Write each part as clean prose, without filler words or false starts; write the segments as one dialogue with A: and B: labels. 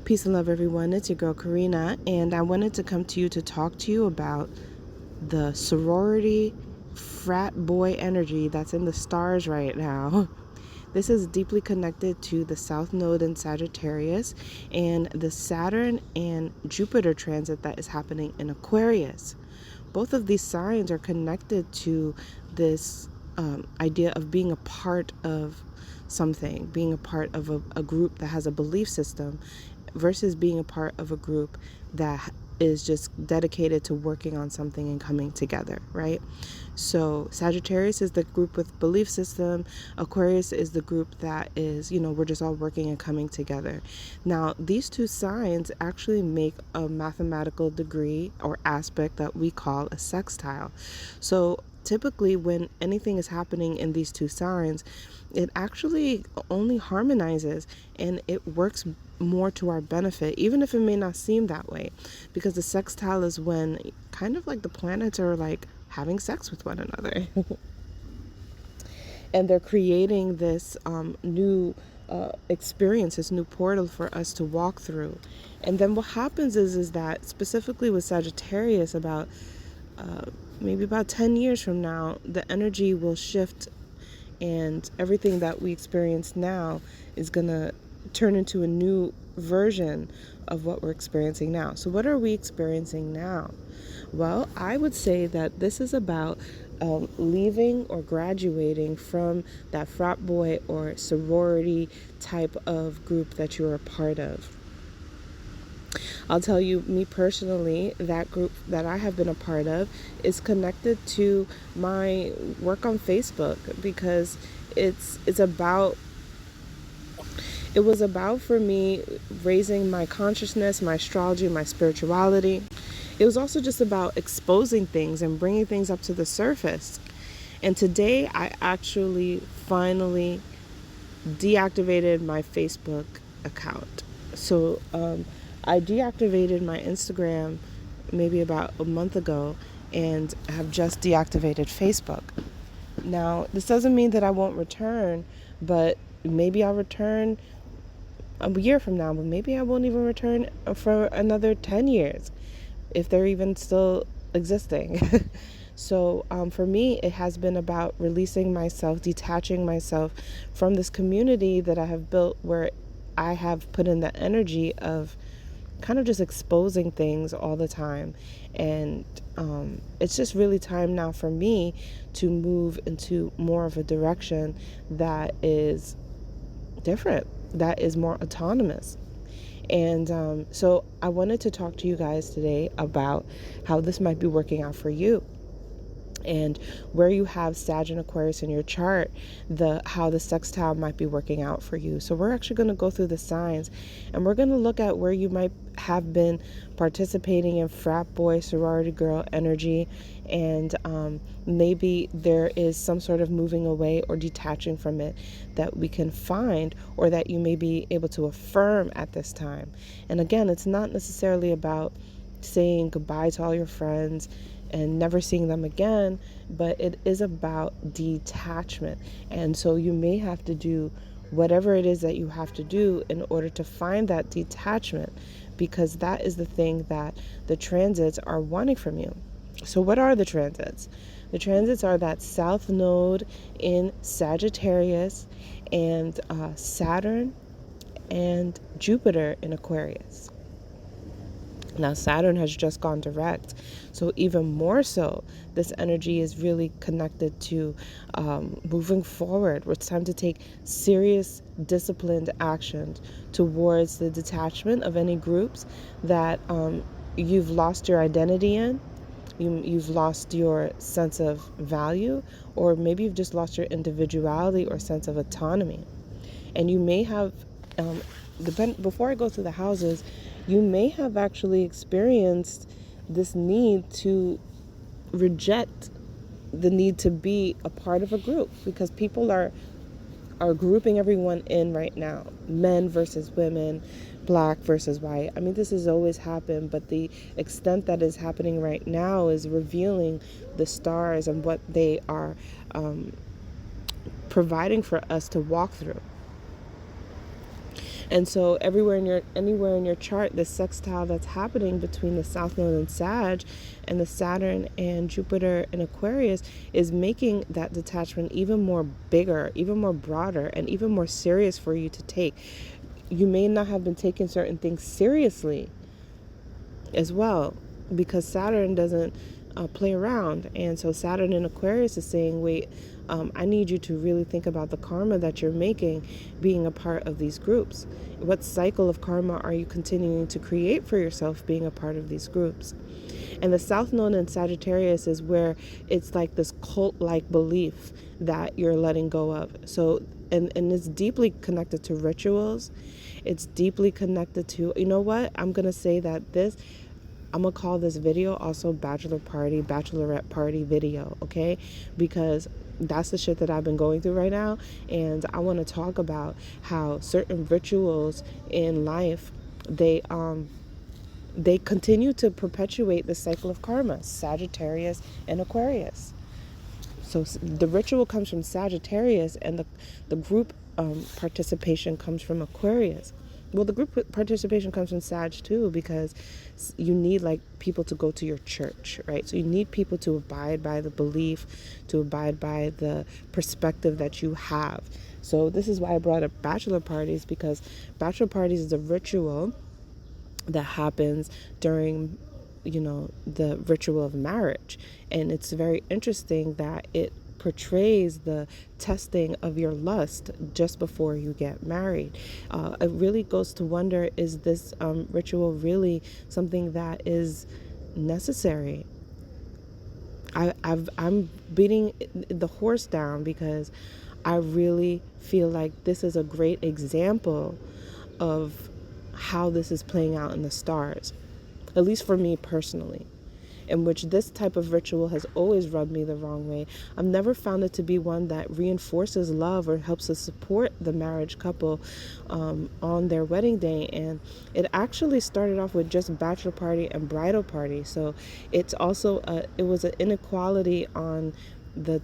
A: Peace and love, everyone. It's your girl, Karina, and I wanted to come to you to talk to you about the sorority frat boy energy that's in the stars right now. This is deeply connected to the South Node in Sagittarius and the Saturn and Jupiter transit that is happening in Aquarius. Both of these signs are connected to this idea of being a part of something, being a part of a group that has a belief system versus being a part of a group that is just dedicated to working on something and coming together, right? So Sagittarius is the group with belief system. Aquarius is the group that is, we're just all working and coming together. Now, these two signs actually make a mathematical degree or aspect that we call a sextile. So typically when anything is happening in these two signs, it actually only harmonizes and it works more to our benefit, even if it may not seem that way, because the sextile is when kind of like the planets are like having sex with one another and they're creating this new experience, this new portal for us to walk through. And then what happens is that specifically with Sagittarius, about maybe about 10 years from now, the energy will shift and everything that we experience now is going to turn into a new version of what we're experiencing now. So what are we experiencing now? Well, I would say that this is about leaving or graduating from that frat boy or sorority type of group that you're a part of. I'll tell you, me personally, that group that I have been a part of is connected to my work on Facebook, because it was about for me raising my consciousness, my astrology, my spirituality. It was also just about exposing things and bringing things up to the surface. And today I actually finally deactivated my Facebook account. So I deactivated my Instagram maybe about a month ago and have just deactivated Facebook. Now, this doesn't mean that I won't return, but maybe I'll return a year from now, but maybe I won't even return for another 10 years if they're even still existing. So for me, it has been about releasing myself, detaching myself from this community that I have built, where I have put in the energy of kind of just exposing things all the time. And it's just really time now for me to move into more of a direction that is different, that is more autonomous. And so I wanted to talk to you guys today about how this might be working out for you, and where you have Sag and Aquarius in your chart, how the sextile might be working out for you. So we're actually going to go through the signs, and we're going to look at where you might have been participating in frat boy, sorority girl energy, and maybe there is some sort of moving away or detaching from it that we can find, or that you may be able to affirm at this time. And again, it's not necessarily about saying goodbye to all your friends and never seeing them again, but it is about detachment. And so you may have to do whatever it is that you have to do in order to find that detachment, because that is the thing that the transits are wanting from you. So what are the transits? The transits are that South Node in Sagittarius and Saturn and Jupiter in Aquarius. Now, Saturn has just gone direct, so even more so, this energy is really connected to moving forward. It's time to take serious, disciplined action towards the detachment of any groups that you've lost your identity in. You've lost your sense of value, or maybe you've just lost your individuality or sense of autonomy. And you may have, before I go through the houses, you may have actually experienced this need to reject the need to be a part of a group, because people are grouping everyone in right now. Men versus women, black versus white. I mean, this has always happened, but the extent that is happening right now is revealing the stars and what they are providing for us to walk through. And so anywhere in your chart, this sextile that's happening between the South Node and Sag and the Saturn and Jupiter in Aquarius is making that detachment even more bigger, even more broader, and even more serious for you to take. You may not have been taking certain things seriously as well, because Saturn doesn't play around. And so Saturn in Aquarius is saying, wait, I need you to really think about the karma that you're making being a part of these groups. What cycle of karma are you continuing to create for yourself being a part of these groups? And the South Node in Sagittarius is where it's like this cult-like belief that you're letting go of. So, and it's deeply connected to rituals. It's deeply connected to, you know what? I'm going to say that I'm going to call this video also bachelorette party video, okay? Because that's the shit that I've been going through right now. And I want to talk about how certain rituals in life, they continue to perpetuate the cycle of karma, Sagittarius and Aquarius. So the ritual comes from Sagittarius, and the group participation comes from Aquarius. Well, the group participation comes from Sag too, because you need like people to go to your church, right? So you need people to abide by the belief, to abide by the perspective that you have. So this is why I brought up bachelor parties, because bachelor parties is a ritual that happens during, the ritual of marriage. And it's very interesting that it portrays the testing of your lust just before you get married. It really goes to wonder, is this ritual really something that is necessary? I'm beating the horse down because I really feel like this is a great example of how this is playing out in the stars, at least for me personally, in which this type of ritual has always rubbed me the wrong way. I've never found it to be one that reinforces love or helps to support the marriage couple on their wedding day. And it actually started off with just bachelor party and bridal party. So it's also it was an inequality on the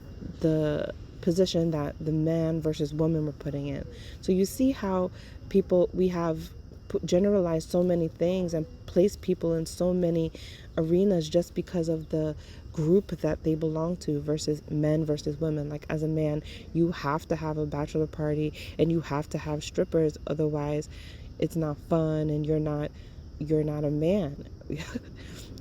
A: position that the man versus woman were putting in. So you see how we have generalized so many things and placed people in so many arenas just because of the group that they belong to, versus men versus women. Like, as a man, you have to have a bachelor party and you have to have strippers, otherwise it's not fun and you're not a man.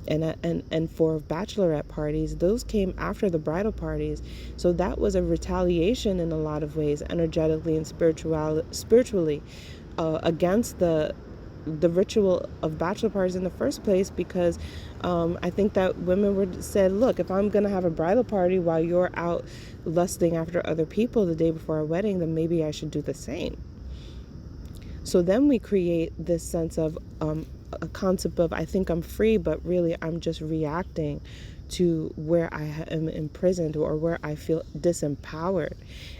A: And for bachelorette parties, those came after the bridal parties. So that was a retaliation in a lot of ways, energetically and spiritually, against the ritual of bachelor parties in the first place, because I think that women said, look, if I'm going to have a bridal party while you're out lusting after other people the day before our wedding, then maybe I should do the same. So then we create this sense of a concept of, I think I'm free, but really I'm just reacting to where I am imprisoned or where I feel disempowered.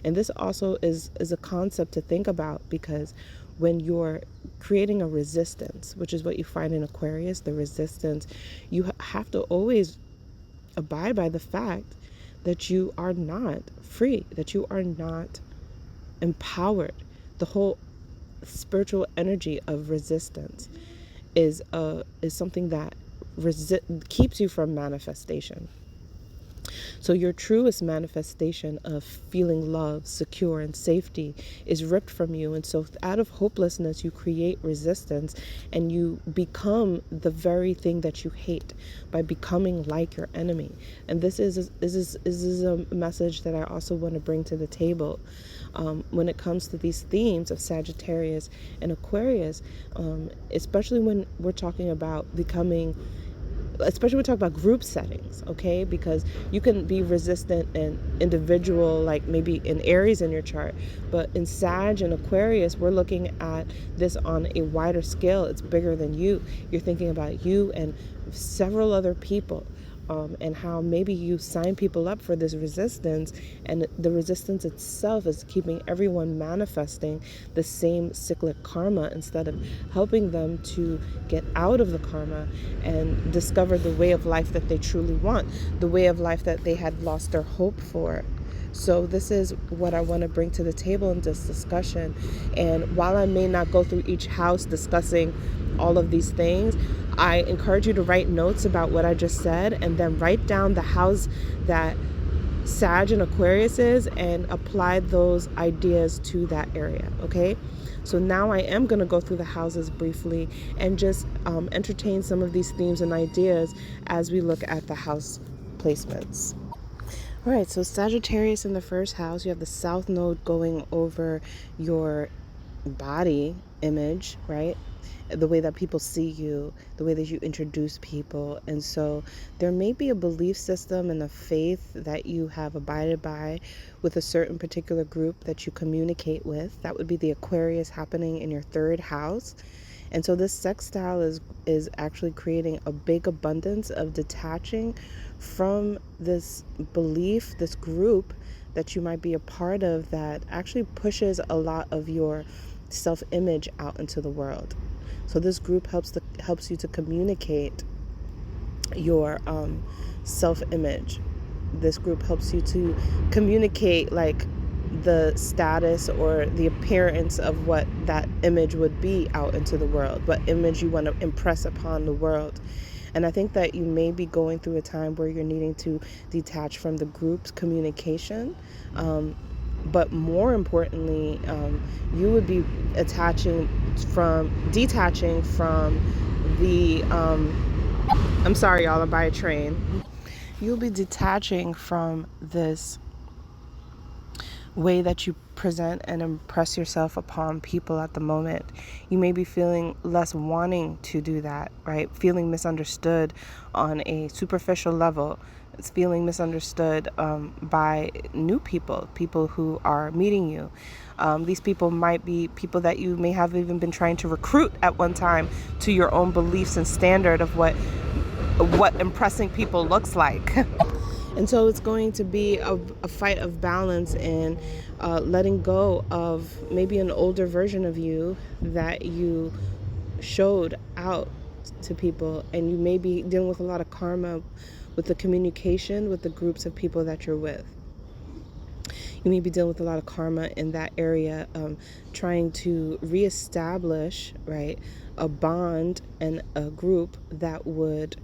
A: And this also is a concept to think about, because when you're creating a resistance, which is what you find in Aquarius, the resistance, you have to always abide by the fact that you are not free, that you are not empowered. The whole spiritual energy of resistance is something that keeps you from manifestation. So your truest manifestation of feeling love, secure, and safety is ripped from you. And so out of hopelessness, you create resistance and you become the very thing that you hate by becoming like your enemy. And this is a message that I also want to bring to the table. When it comes to these themes of Sagittarius and Aquarius, especially when we're talking about especially when we talk about group settings, okay? Because you can be resistant and individual, like maybe in Aries in your chart, but in Sag and Aquarius, we're looking at this on a wider scale. It's bigger than you. You're thinking about you and several other people. And how maybe you sign people up for this resistance, and the resistance itself is keeping everyone manifesting the same cyclic karma instead of helping them to get out of the karma and discover the way of life that they truly want, the way of life that they had lost their hope for So this is what I want to bring to the table in this discussion. And while I may not go through each house discussing all of these things, I encourage you to write notes about what I just said, and then write down the house that Sag and Aquarius is, and apply those ideas to that area. Okay, so now I am going to go through the houses briefly and just entertain some of these themes and ideas as we look at the house placements. All right, so Sagittarius in the first house, you have the South Node going over your body image, right? The way that people see you, the way that you introduce people. And so there may be a belief system and a faith that you have abided by with a certain particular group that you communicate with. That would be the Aquarius happening in your third house. And so this sextile is actually creating a big abundance of detaching from this belief, this group that you might be a part of that actually pushes a lot of your self-image out into the world. So this group helps you to communicate your self-image. This group helps you to communicate like the status or the appearance of what that image would be out into the world, what image you want to impress upon the world. And I think that you may be going through a time where you're needing to detach from the group's communication. But more importantly, you would be detaching from the, I'm sorry, y'all, I'm by a train. You'll be detaching from this way that you present and impress yourself upon people at the moment. You may be feeling less wanting to do that, right? Feeling misunderstood on a superficial level. It's feeling misunderstood by new people who are meeting you. These people might be people that you may have even been trying to recruit at one time to your own beliefs and standard of what impressing people looks like. And so it's going to be a fight of balance and letting go of maybe an older version of you that you showed out to people. And you may be dealing with a lot of karma with the communication with the groups of people that you're with. You may be dealing with a lot of karma in that area, trying to reestablish, right, a bond and a group that would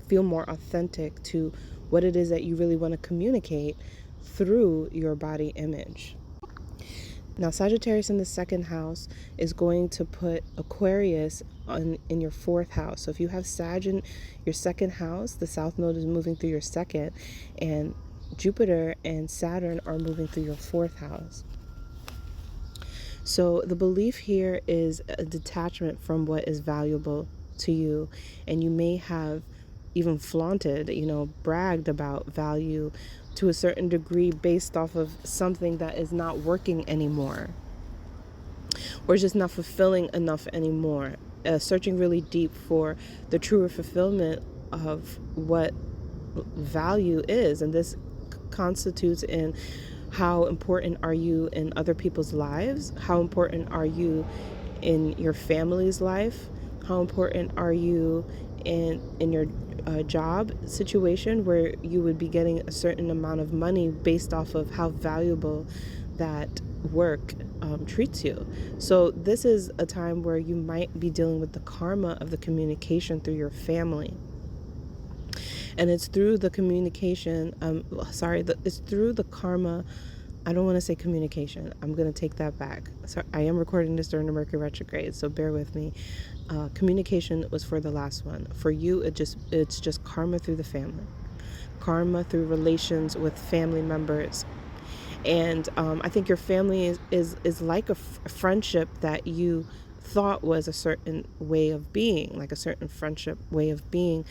A: feel more authentic to what it is that you really want to communicate through your body image. Now, Sagittarius in the second house is going to put Aquarius in your fourth house. So if you have Sag in your second house, the South Node is moving through your second, and Jupiter and Saturn are moving through your fourth house. So the belief here is a detachment from what is valuable to you, and you may have even flaunted, bragged about value to a certain degree based off of something that is not working anymore, or just not fulfilling enough anymore. Searching really deep for the truer fulfillment of what value is, and this constitutes in how important are you in other people's lives, how important are you in your family's life, how important are you in your job situation where you would be getting a certain amount of money based off of how valuable that work treats you. So this is a time where you might be dealing with the karma of the communication through your family. And it's through the communication, it's through the karma. I don't want to say communication. I'm going to take that back. So I am recording this during the Mercury retrograde, so bear with me. Communication was for the last one. For you, it's just karma through the family. Karma through relations with family members. And I think your family is like a friendship that you thought was a certain way of being, like a certain friendship way of being,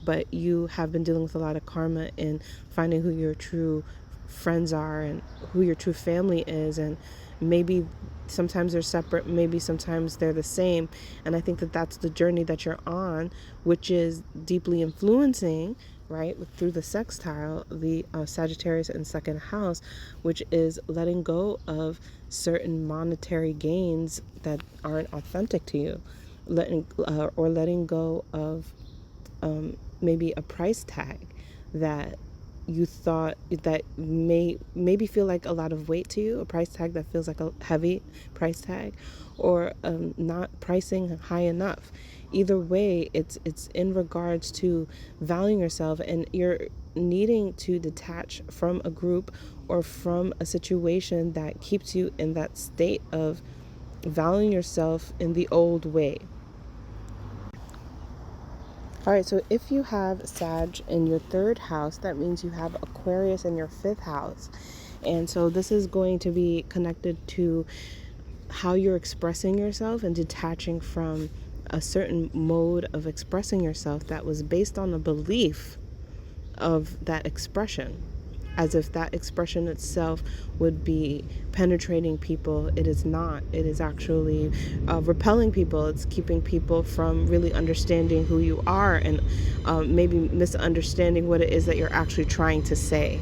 A: but you have been dealing with a lot of karma in finding who your true friends are and who your true family is. And maybe sometimes they're separate, maybe sometimes they're the same. And I think that that's the journey that you're on, which is deeply influencing, right, through the sextile, the Sagittarius in second house, which is letting go of certain monetary gains that aren't authentic to you, letting go of maybe a price tag that you thought that maybe feel like a lot of weight to you, a price tag that feels like a heavy price tag, or not pricing high enough. Either way, it's in regards to valuing yourself, and you're needing to detach from a group or from a situation that keeps you in that state of valuing yourself in the old way. All right, so if you have Sag in your third house, that means you have Aquarius in your fifth house. And so this is going to be connected to how you're expressing yourself and detaching from a certain mode of expressing yourself that was based on a belief of that expression, as if that expression itself would be penetrating people. It is not. It is actually repelling people. It's keeping people from really understanding who you are, and maybe misunderstanding what it is that you're actually trying to say.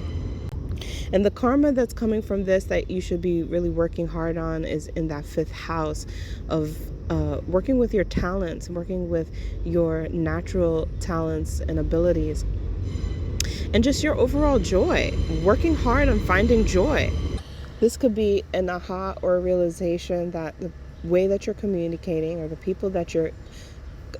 A: And the karma that's coming from this that you should be really working hard on is in that fifth house of working with your talents, working with your natural talents and abilities, and just your overall joy, working hard on finding joy. This could be an aha or a realization that the way that you're communicating or the people that you're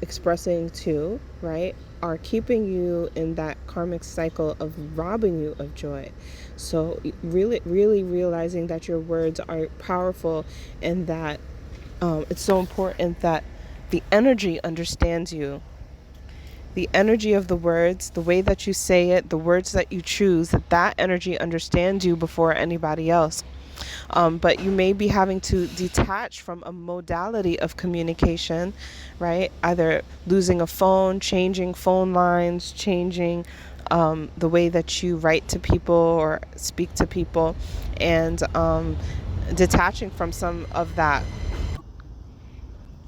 A: expressing to, right, are keeping you in that karmic cycle of robbing you of joy. So really realizing that your words are powerful, and that it's so important that the energy understands you. The energy of the words, the way that you say it, the words that you choose, that energy understands you before anybody else. But you may be having to detach from a modality of communication, right? Either losing a phone, changing phone lines, changing the way that you write to people or speak to people, and detaching from some of that.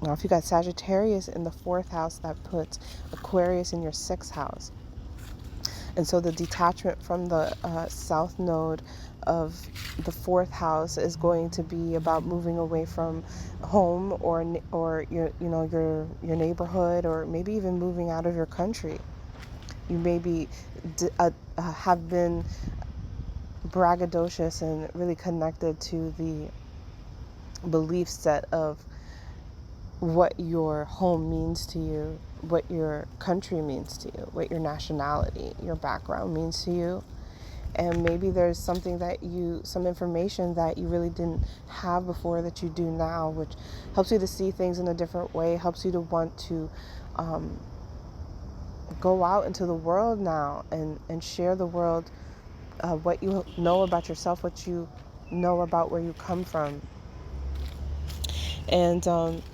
A: Now, if you got Sagittarius in the fourth house, that puts Aquarius in your sixth house. And so the detachment from the south node of the fourth house is going to be about moving away from home, or your neighborhood, or maybe even moving out of your country. You maybe have been braggadocious and really connected to the belief set of what your home means to you, what your country means to you, what your nationality, your background means to you. And maybe there's something some information that you really didn't have before that you do now, which helps you to see things in a different way, helps you to want to go out into the world now and share the world what you know about yourself, what you know about where you come from. And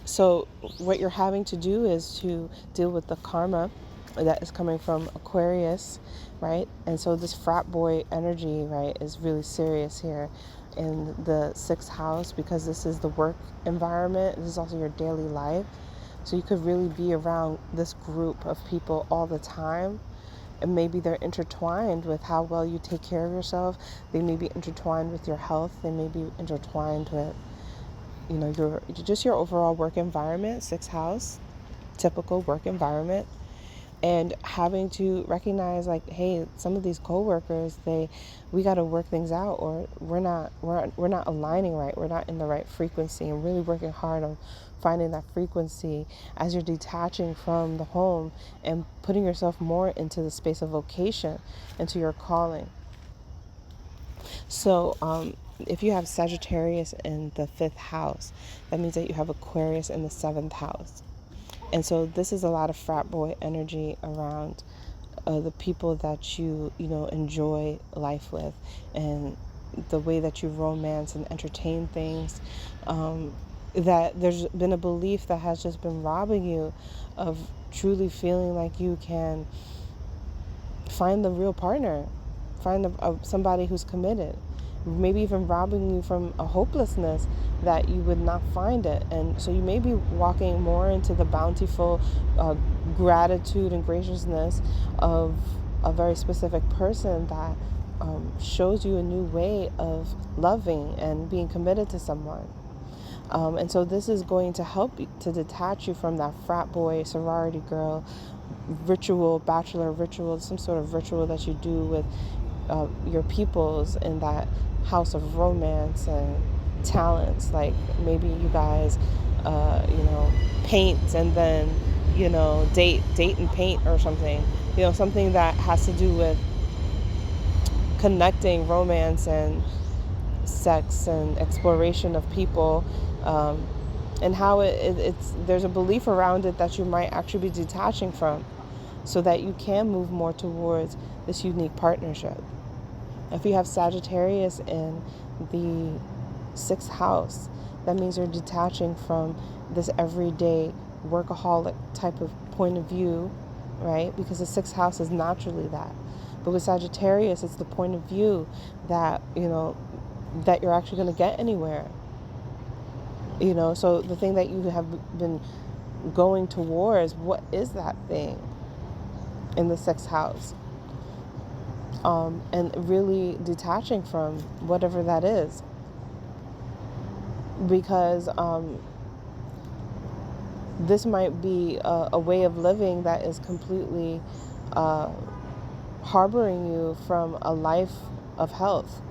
A: so what you're having to do is to deal with the karma that is coming from Aquarius, right? And so this frat boy energy, right, is really serious here in the sixth house, because this is the work environment. This is also your daily life. So you could really be around this group of people all the time. And maybe they're intertwined with how well you take care of yourself. They may be intertwined with your health. They may be intertwined with your overall work environment, sixth house, typical work environment. And having to recognize, like, hey, some of these coworkers, we got to work things out, or we're not aligning right. We're not in the right frequency, and really working hard on finding that frequency as you're detaching from the home and putting yourself more into the space of vocation, into your calling. So if you have Sagittarius in the fifth house, that means that you have Aquarius in the seventh house. And so this is a lot of frat boy energy around the people that you enjoy life with, and the way that you romance and entertain things. That there's been a belief that has just been robbing you of truly feeling like you can find the real partner, find somebody who's committed. Maybe even robbing you from a hopelessness that you would not find it. And so you may be walking more into the bountiful gratitude and graciousness of a very specific person that shows you a new way of loving and being committed to someone. And so this is going to help to detach you from that frat boy, sorority girl ritual, bachelor ritual, some sort of ritual that you do with your peoples in that house of romance and talents. Like maybe you guys, paint and then, date and paint or something. Something that has to do with connecting romance and sex and exploration of people, and how it's there's a belief around it that you might actually be detaching from, so that you can move more towards this unique partnership. If you have Sagittarius in the 6th house, that means you're detaching from this everyday workaholic type of point of view, right? Because the 6th house is naturally that. But with Sagittarius, it's the point of view that, that you're actually going to get anywhere. So the thing that you have been going towards, what is that thing in the 6th house? And really detaching from whatever that is. Because this might be a way of living that is completely harboring you from a life of health.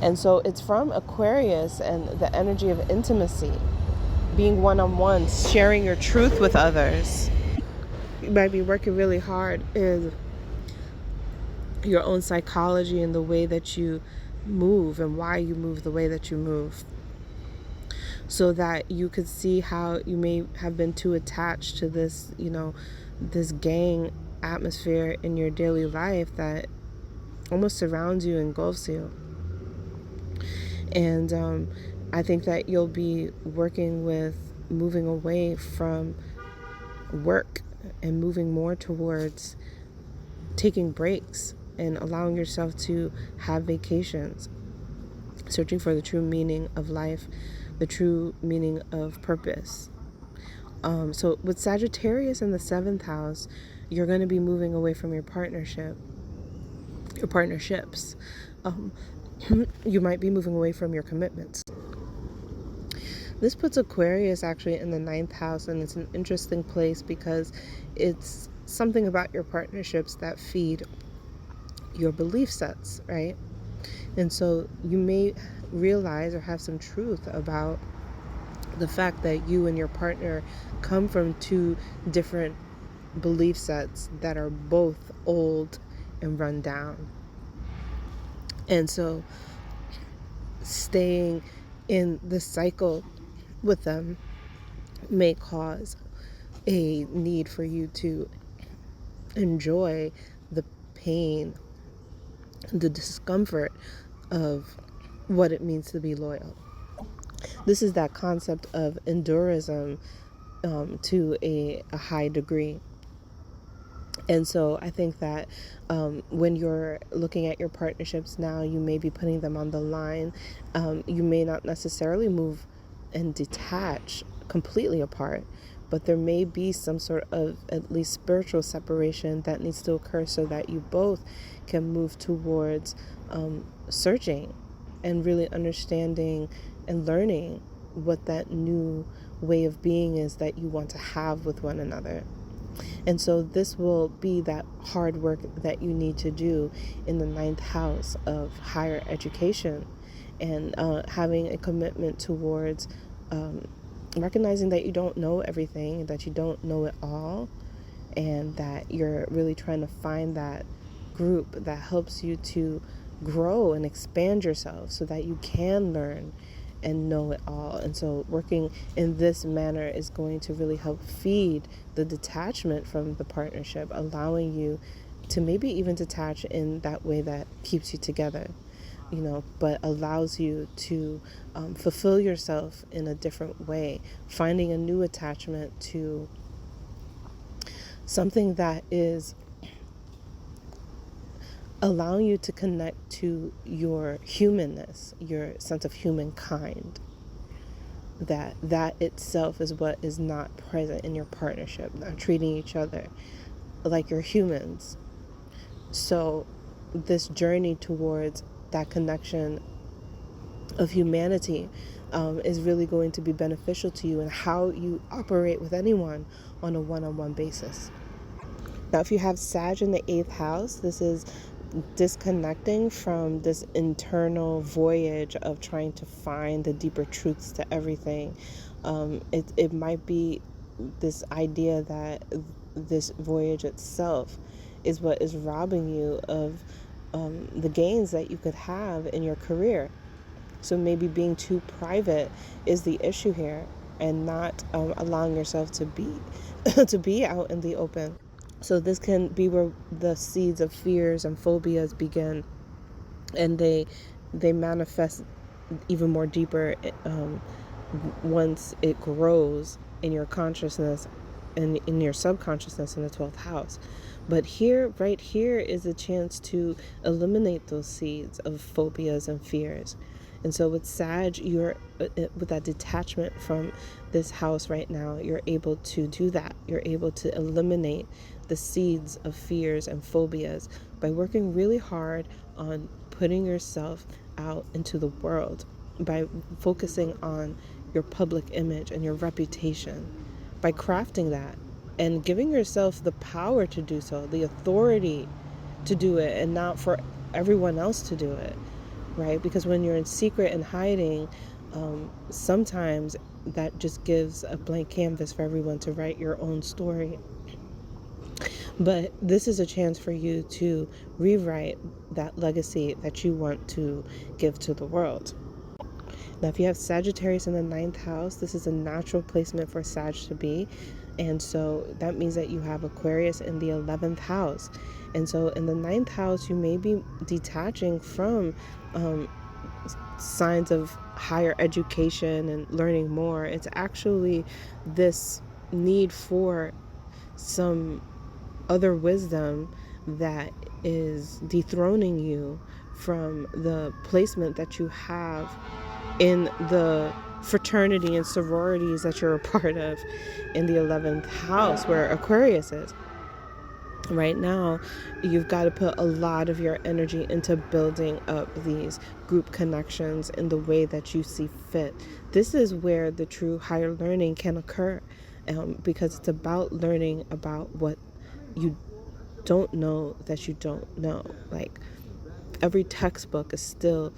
A: And so it's from Aquarius and the energy of intimacy, being one-on-one, sharing your truth with others. You might be working really hard in your own psychology and the way that you move and why you move the way that you move, so that you could see how you may have been too attached to this, this gang atmosphere in your daily life that almost surrounds you, engulfs you. And I think that you'll be working with moving away from work and moving more towards taking breaks and allowing yourself to have vacations, searching for the true meaning of life, the true meaning of purpose. So with Sagittarius in the 7th house, you're going to be moving away from your partnerships. You might be moving away from your commitments. This puts Aquarius actually in the 9th house, and it's an interesting place because it's something about your partnerships that feed your belief sets, right? And so you may realize or have some truth about the fact that you and your partner come from two different belief sets that are both old and run down. And so staying in the cycle with them may cause a need for you to enjoy the pain, the discomfort of what it means to be loyal. This is that concept of endurism to a high degree. And so I think that when you're looking at your partnerships now, you may be putting them on the line. You may not necessarily move and detach completely apart, but there may be some sort of at least spiritual separation that needs to occur so that you both can move towards searching and really understanding and learning what that new way of being is that you want to have with one another. And so this will be that hard work that you need to do in the 9th house of higher education, and having a commitment towards recognizing that you don't know everything, that you don't know it all, and that you're really trying to find that group that helps you to grow and expand yourself so that you can learn and know it all. And so working in this manner is going to really help feed the detachment from the partnership, allowing you to maybe even detach in that way that keeps you together, but allows you to fulfill yourself in a different way, finding a new attachment to something that is allowing you to connect to your humanness, your sense of humankind. That itself is what is not present in your partnership, not treating each other like you're humans. So this journey towards that connection of humanity is really going to be beneficial to you in how you operate with anyone on a one-on-one basis. Now, if you have Sag in the 8th house, this is disconnecting from this internal voyage of trying to find the deeper truths to everything. It might be this idea that this voyage itself is what is robbing you of the gains that you could have in your career. So maybe being too private is the issue here, and not allowing yourself to be to be out in the open. So this can be where the seeds of fears and phobias begin, and they manifest even more deeper once it grows in your consciousness and in your subconsciousness in the 12th house. But here, right here, is a chance to eliminate those seeds of phobias and fears. And so with Sag, you're with that detachment from this house right now, you're able to do that. You're able to eliminate the seeds of fears and phobias by working really hard on putting yourself out into the world, by focusing on your public image and your reputation, by crafting that and giving yourself the power to do so, the authority to do it, and not for everyone else to do it, right? Because when you're in secret and hiding, sometimes that just gives a blank canvas for everyone to write your own story. But this is a chance for you to rewrite that legacy that you want to give to the world. Now, if you have Sagittarius in the 9th house, this is a natural placement for Sag to be. And so that means that you have Aquarius in the 11th house. And so in the 9th house, you may be detaching from signs of higher education and learning more. It's actually this need for some other wisdom that is dethroning you from the placement that you have in the fraternity and sororities that you're a part of in the 11th house, where Aquarius is. Right now, you've got to put a lot of your energy into building up these group connections in the way that you see fit. This is where the true higher learning can occur, because it's about learning about what you don't know that you don't know. Like, every textbook is still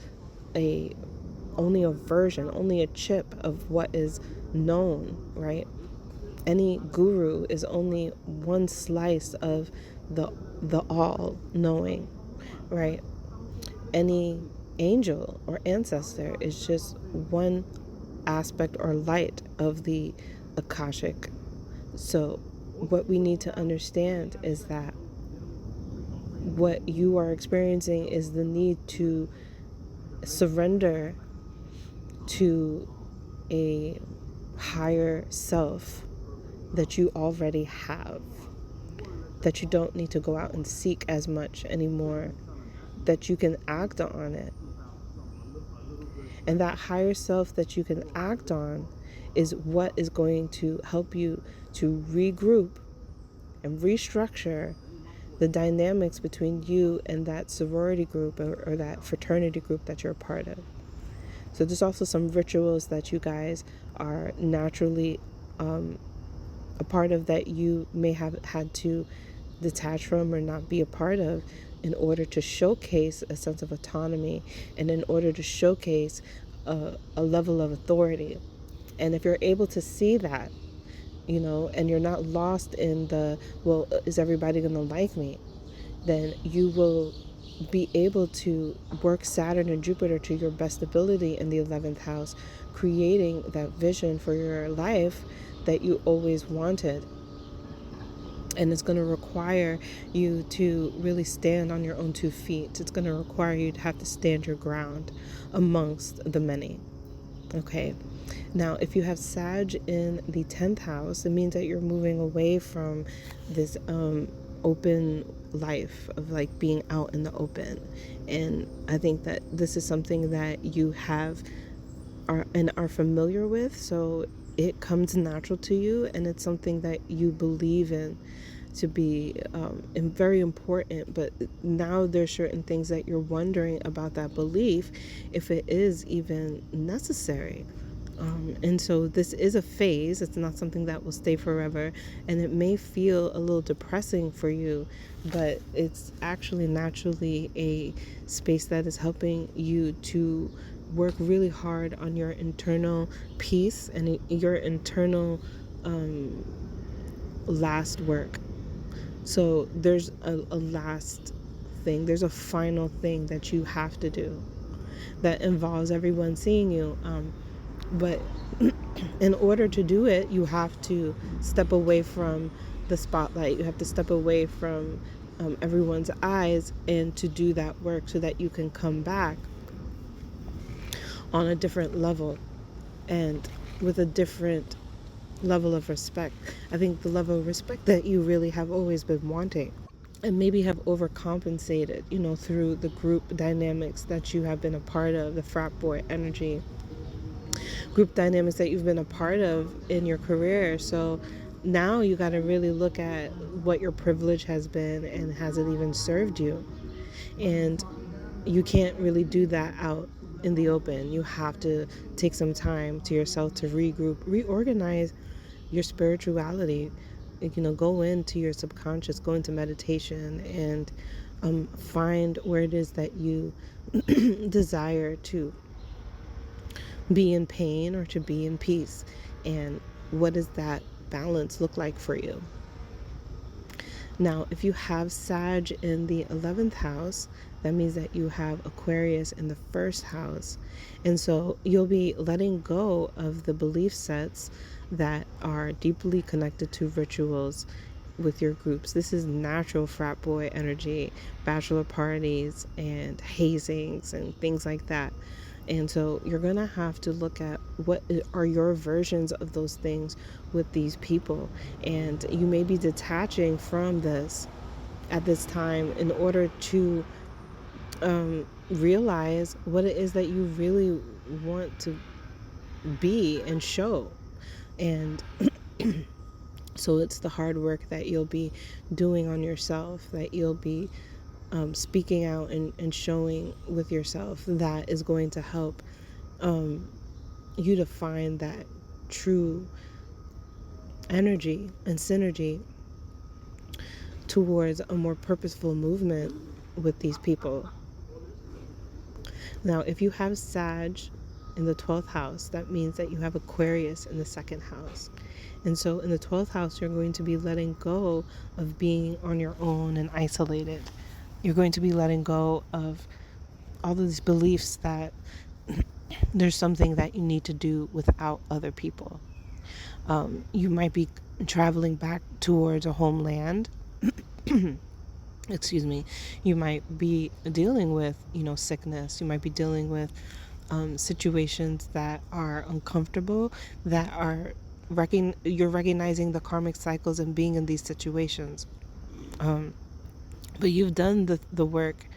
A: only a version, only a chip of what is known, right? Any guru is only one slice of the all knowing, right? Any angel or ancestor is just one aspect or light of the Akashic. So what we need to understand is that what you are experiencing is the need to surrender to a higher self that you already have, that you don't need to go out and seek as much anymore, that you can act on it. And that higher self that you can act on is what is going to help you to regroup and restructure the dynamics between you and that sorority group or that fraternity group that you're a part of. So there's also some rituals that you guys are naturally a part of that you may have had to detach from or not be a part of, in order to showcase a sense of autonomy and in order to showcase a level of authority. And if you're able to see that, and you're not lost in the, well, is everybody going to like me? Then you will be able to work Saturn and Jupiter to your best ability in the 11th house, creating that vision for your life that you always wanted. And it's going to require you to really stand on your own 2 feet. It's going to require you to have to stand your ground amongst the many. Okay. Now, if you have Sag in the 10th house, it means that you're moving away from this open life of like being out in the open. And I think that this is something that you are familiar with, so it comes natural to you, and it's something that you believe in to be and very important. But now there's certain things that you're wondering about that belief, if it is even necessary. And so this is a phase. It's not something that will stay forever. And it may feel a little depressing for you, but it's actually naturally a space that is helping you to work really hard on your internal peace and your internal last work. So there's a last thing, there's a final thing that you have to do that involves everyone seeing you. But in order to do it, you have to step away from the spotlight. You have to step away from everyone's eyes and to do that work so that you can come back on a different level and with a different level of respect. I think the level of respect that you really have always been wanting and maybe have overcompensated, through the group dynamics that you have been a part of, the frat boy energy, group dynamics that you've been a part of in your career. So now you got to really look at what your privilege has been and has it even served you. And you can't really do that out in the open. You have to take some time to yourself to regroup, reorganize your spirituality. Go into your subconscious, go into meditation, and find where it is that you desire to be in pain or to be in peace, and what does that balance look like for you. Now, if you have Sag in the 11th house, that means that you have Aquarius in the first house. And so you'll be letting go of the belief sets that are deeply connected to rituals with your groups. This is natural frat boy energy, bachelor parties and hazings and things like that. And so you're going to have to look at what are your versions of those things with these people. And you may be detaching from this at this time in order to realize what it is that you really want to be and show. And so it's the hard work that you'll be doing on yourself, that you'll be speaking out and showing with yourself, that is going to help you to find that true energy and synergy towards a more purposeful movement with these people. Now, if you have Sag in the 12th house, that means that you have Aquarius in the 2nd house. And so in the 12th house, you're going to be letting go of being on your own and isolated. You're going to be letting go of all of these beliefs that there's something that you need to do without other people. You might be traveling back towards a homeland. Excuse me. You might be dealing with, sickness. You might be dealing with situations that are uncomfortable, that are you're recognizing the karmic cycles and being in these situations. But you've done the work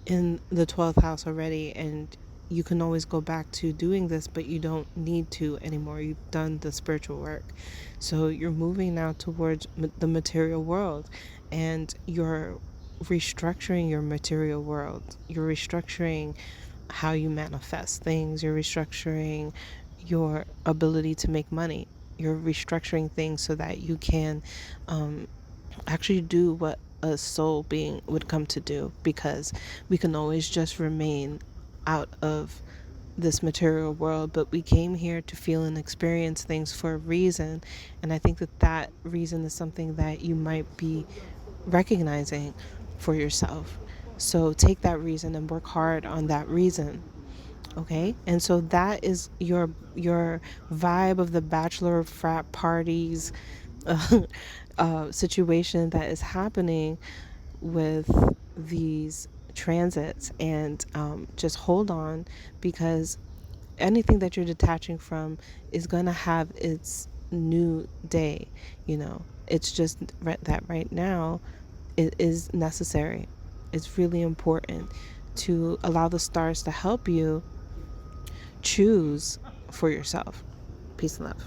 A: in the 12th house already, and you can always go back to doing this, but you don't need to anymore. You've done the spiritual work. So you're moving now towards the material world, and you're restructuring your material world. You're restructuring how you manifest things. You're restructuring your ability to make money. You're restructuring things so that you can actually do what a soul being would come to do, because we can always just remain out of this material world, but we came here to feel and experience things for a reason. And I think that reason is something that you might be recognizing for yourself. So take that reason and work hard on that reason. Okay? And so that is your vibe of the bachelor frat parties situation that is happening with these transits. And just hold on, because anything that you're detaching from is going to have its new day. It's just that right now it is necessary. It's really important to allow the stars to help you choose for yourself. Peace and love.